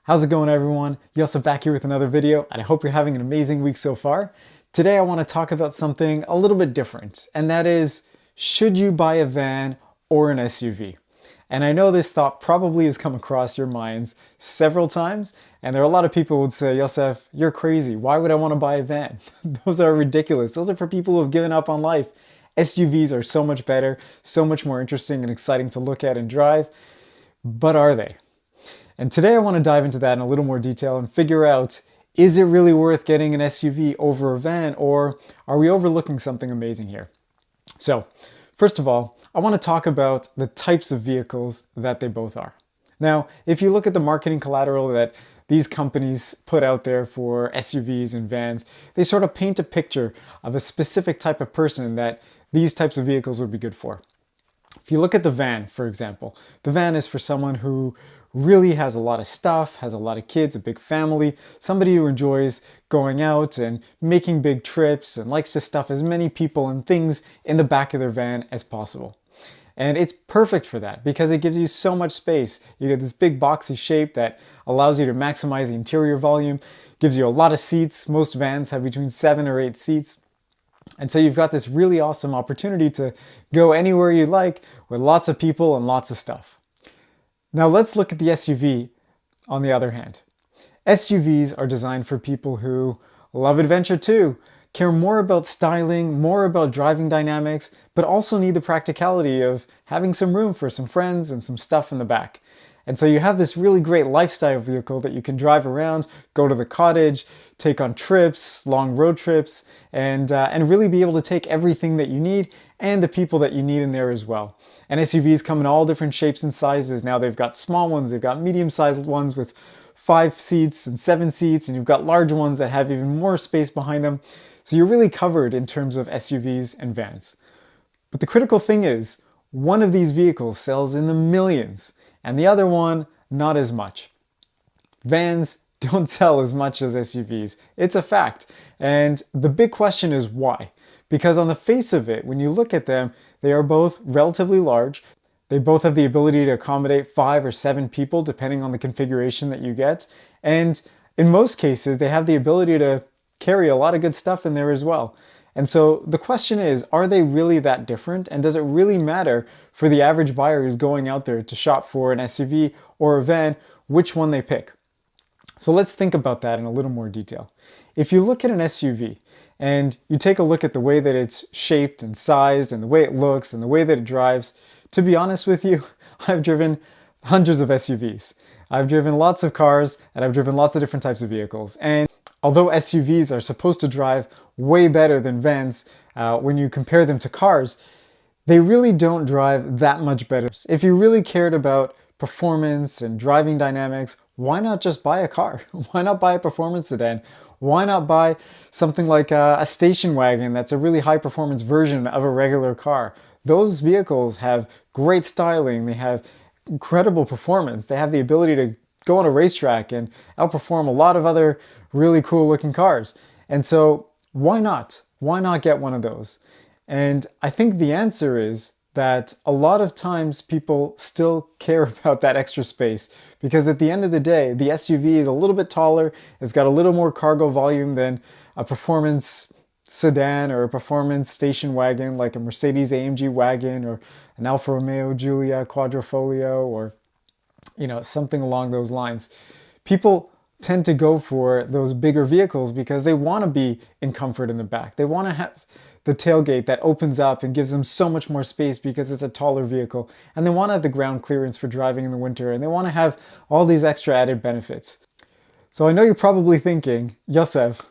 How's it going, everyone? Yosef back here with another video, and I hope you're having an amazing week so far. Today I want to talk about something a little bit different, and that is, should you buy a van or an SUV? And I know this thought probably has come across your minds several times, and there are a lot of people who would say, Yosef, you're crazy. Why would I want to buy a van? Those are ridiculous. Those are for people who have given up on life. SUVs are so much better, so much more interesting and exciting to look at and drive, but are they? And today I want to dive into that in a little more detail and figure out, is it really worth getting an SUV over a van, or are we overlooking something amazing here? So, first of all, I want to talk about the types of vehicles that they both are. Now, if you look at the marketing collateral that these companies put out there for SUVs and vans, they sort of paint a picture of a specific type of person that these types of vehicles would be good for. If you look at the van, for example, the van is for someone who really has a lot of stuff, has a lot of kids, a big family, somebody who enjoys going out and making big trips and likes to stuff as many people and things in the back of their van as possible. And it's perfect for that because it gives you so much space. You get this big boxy shape that allows you to maximize the interior volume, gives you a lot of seats. Most vans have between 7 or 8 seats. And so you've got this really awesome opportunity to go anywhere you like with lots of people and lots of stuff. Now let's look at the SUV on the other hand. SUVs are designed for people who love adventure too, care more about styling, more about driving dynamics, but also need the practicality of having some room for some friends and some stuff in the back. And so you have this really great lifestyle vehicle that you can drive around, go to the cottage, take on trips, long road trips, and really be able to take everything that you need and the people that you need in there as well. And SUVs come in all different shapes and sizes. Now they've got small ones, they've got medium-sized ones with 5 seats and 7 seats, and you've got large ones that have even more space behind them. So you're really covered in terms of SUVs and vans. But the critical thing is, one of these vehicles sells in the millions, and the other one, not as much. Vans don't sell as much as SUVs. It's a fact. And the big question is why? Because on the face of it, when you look at them, they are both relatively large. They both have the ability to accommodate 5 or 7 people, depending on the configuration that you get. And in most cases, they have the ability to carry a lot of good stuff in there as well. And so the question is, are they really that different? And does it really matter for the average buyer who's going out there to shop for an SUV or a van, which one they pick? So let's think about that in a little more detail. If you look at an SUV and you take a look at the way that it's shaped and sized and the way it looks and the way that it drives, to be honest with you, I've driven hundreds of SUVs. I've driven lots of cars and I've driven lots of different types of vehicles. And although SUVs are supposed to drive way better than vans when you compare them to cars, they really don't drive that much better. If you really cared about performance and driving dynamics, why not just buy a car? Why not buy a performance sedan? Why not buy something like a station wagon that's a really high performance version of a regular car? Those vehicles have great styling, they have incredible performance, they have the ability to go on a racetrack and outperform a lot of other really cool looking cars. And so why not? Why not get one of those? And I think the answer is that a lot of times people still care about that extra space because at the end of the day, the SUV is a little bit taller, it's got a little more cargo volume than a performance sedan or a performance station wagon like a Mercedes-AMG wagon or an Alfa Romeo Giulia Quadrifoglio or something along those lines. People tend to go for those bigger vehicles because they want to be in comfort in the back. They want to have the tailgate that opens up and gives them so much more space because it's a taller vehicle. And they want to have the ground clearance for driving in the winter. And they want to have all these extra added benefits. So I know you're probably thinking, Yosef,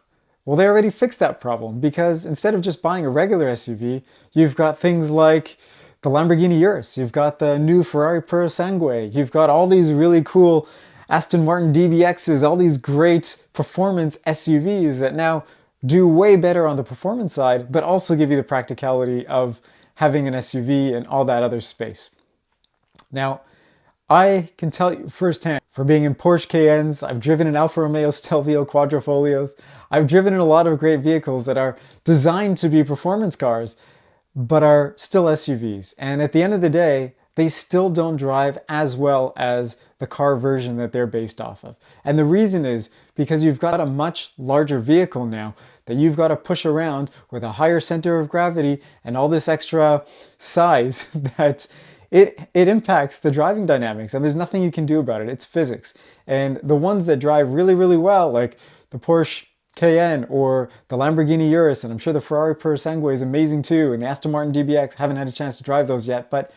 well, they already fixed that problem because instead of just buying a regular SUV, you've got things like the Lamborghini Urus, you've got the new Ferrari Purosangue, you've got all these really cool Aston Martin DBXs, all these great performance SUVs that now do way better on the performance side, but also give you the practicality of having an SUV and all that other space. Now, I can tell you firsthand, from being in Porsche Cayennes, I've driven in Alfa Romeo Stelvio Quadrifolios, I've driven in a lot of great vehicles that are designed to be performance cars, but are still SUVs. And at the end of the day, they still don't drive as well as the car version that they're based off of. And the reason is because you've got a much larger vehicle now that you've got to push around with a higher center of gravity and all this extra size that it impacts the driving dynamics, and there's nothing you can do about it. It's physics. And the ones that drive really, really well, like the Porsche Cayenne or the Lamborghini Urus, and I'm sure the Ferrari Purosangue is amazing too, and the Aston Martin DBX, haven't had a chance to drive those yet, but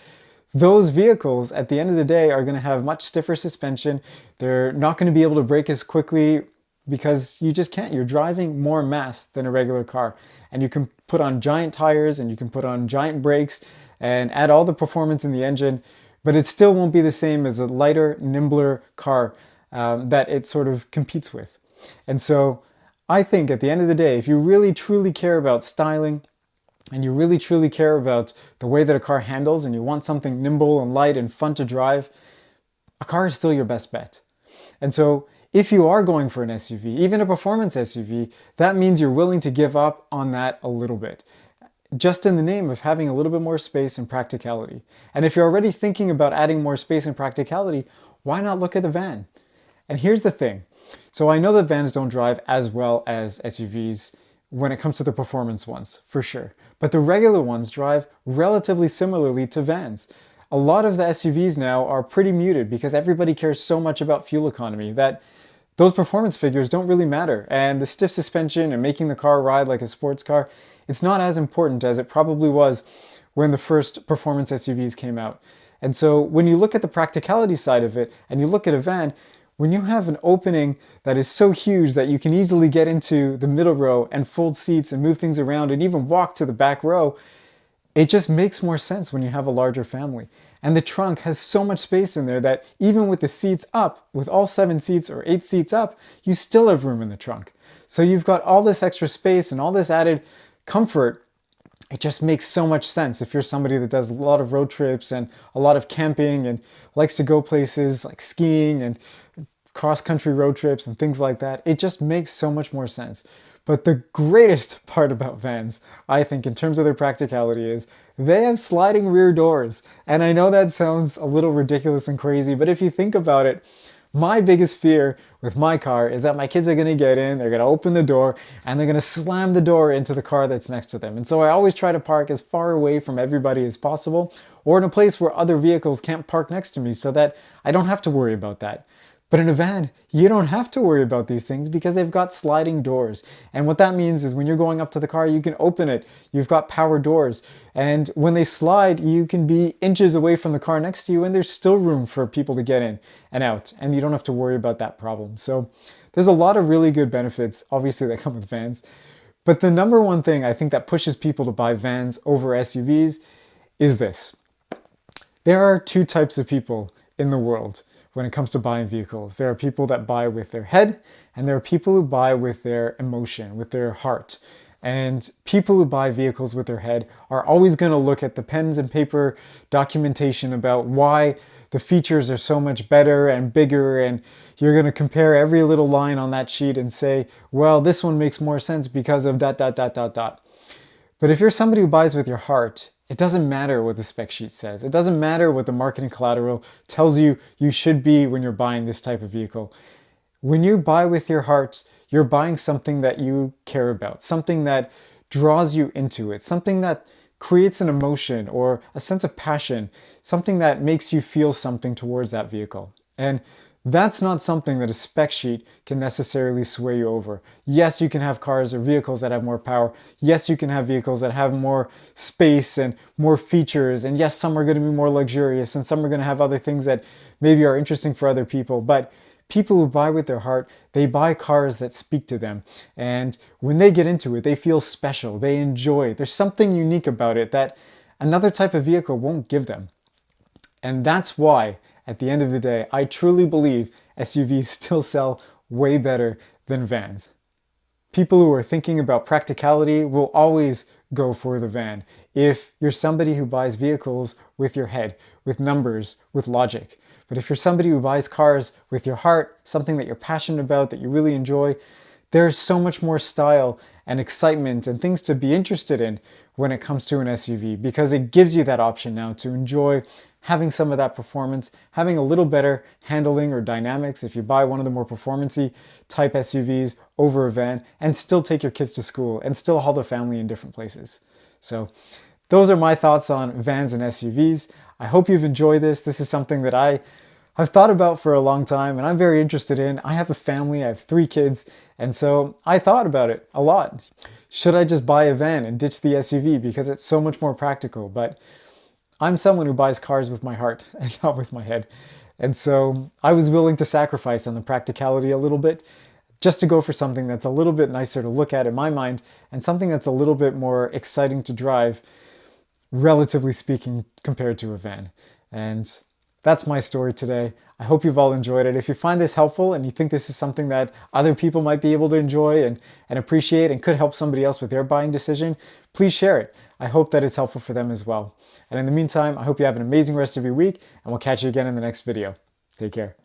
those vehicles at the end of the day are going to have much stiffer suspension. They're not going to be able to brake as quickly because you just can't. You're driving more mass than a regular car, and you can put on giant tires and you can put on giant brakes and add all the performance in the engine, but it still won't be the same as a lighter, nimbler car that it sort of competes with. And so I think at the end of the day, if you really truly care about styling and you really truly care about the way that a car handles and you want something nimble and light and fun to drive, a car is still your best bet. And so if you are going for an SUV, even a performance SUV, that means you're willing to give up on that a little bit, just in the name of having a little bit more space and practicality. And if you're already thinking about adding more space and practicality, why not look at the van? And here's the thing. So I know that vans don't drive as well as SUVs when it comes to the performance ones, for sure. But the regular ones drive relatively similarly to vans. A lot of the SUVs now are pretty muted because everybody cares so much about fuel economy that those performance figures don't really matter. And the stiff suspension and making the car ride like a sports car, it's not as important as it probably was when the first performance SUVs came out. And so when you look at the practicality side of it and you look at a van, when you have an opening that is so huge that you can easily get into the middle row and fold seats and move things around and even walk to the back row, it just makes more sense when you have a larger family. And the trunk has so much space in there that even with the seats up, with all 7 seats or 8 seats up, you still have room in the trunk. So you've got all this extra space and all this added comfort. It just makes so much sense if you're somebody that does a lot of road trips and a lot of camping and likes to go places like skiing and cross-country road trips and things like that. It just makes so much more sense. But the greatest part about vans, I think, in terms of their practicality is they have sliding rear doors. And I know that sounds a little ridiculous and crazy, but if you think about it, my biggest fear with my car is that my kids are going to get in, they're going to open the door, and they're going to slam the door into the car that's next to them. And so I always try to park as far away from everybody as possible, or in a place where other vehicles can't park next to me so that I don't have to worry about that. But in a van, you don't have to worry about these things because they've got sliding doors. And what that means is when you're going up to the car, you can open it. You've got power doors. And when they slide, you can be inches away from the car next to you and there's still room for people to get in and out. And you don't have to worry about that problem. So there's a lot of really good benefits, obviously, that come with vans. But the number one thing I think that pushes people to buy vans over SUVs is this. There are 2 types of people in the world when it comes to buying vehicles. There are people that buy with their head, and there are people who buy with their emotion, with their heart. And people who buy vehicles with their head are always going to look at the pens and paper documentation about why the features are so much better and bigger, and you're going to compare every little line on that sheet and say, well, this one makes more sense because of ... But if you're somebody who buys with your heart, it doesn't matter what the spec sheet says. It doesn't matter what the marketing collateral tells you you should be when you're buying this type of vehicle. When you buy with your heart, you're buying something that you care about, something that draws you into it, something that creates an emotion or a sense of passion, something that makes you feel something towards that vehicle. And that's not something that a spec sheet can necessarily sway you over. Yes, you can have cars or vehicles that have more power. Yes, you can have vehicles that have more space and more features. And yes, some are going to be more luxurious and some are going to have other things that maybe are interesting for other people. But people who buy with their heart, they buy cars that speak to them. And when they get into it, they feel special. They enjoy it. There's something unique about it that another type of vehicle won't give them. And that's why, at the end of the day, I truly believe SUVs still sell way better than vans. People who are thinking about practicality will always go for the van if you're somebody who buys vehicles with your head, with numbers, with logic. But if you're somebody who buys cars with your heart, something that you're passionate about, that you really enjoy, there's so much more style and excitement and things to be interested in when it comes to an SUV, because it gives you that option now to enjoy having some of that performance, having a little better handling or dynamics if you buy one of the more performance-y type SUVs over a van, and still take your kids to school and still haul the family in different places. So those are my thoughts on vans and SUVs. I hope you've enjoyed this. This is something that I've thought about for a long time and I'm very interested in. I have a family, I have 3 kids, and so I thought about it a lot. Should I just buy a van and ditch the SUV because it's so much more practical? But I'm someone who buys cars with my heart and not with my head. And so I was willing to sacrifice on the practicality a little bit just to go for something that's a little bit nicer to look at in my mind and something that's a little bit more exciting to drive, relatively speaking, compared to a van. And that's my story today. I hope you've all enjoyed it. If you find this helpful and you think this is something that other people might be able to enjoy and appreciate and could help somebody else with their buying decision, please share it. I hope that it's helpful for them as well. And in the meantime, I hope you have an amazing rest of your week, and we'll catch you again in the next video. Take care.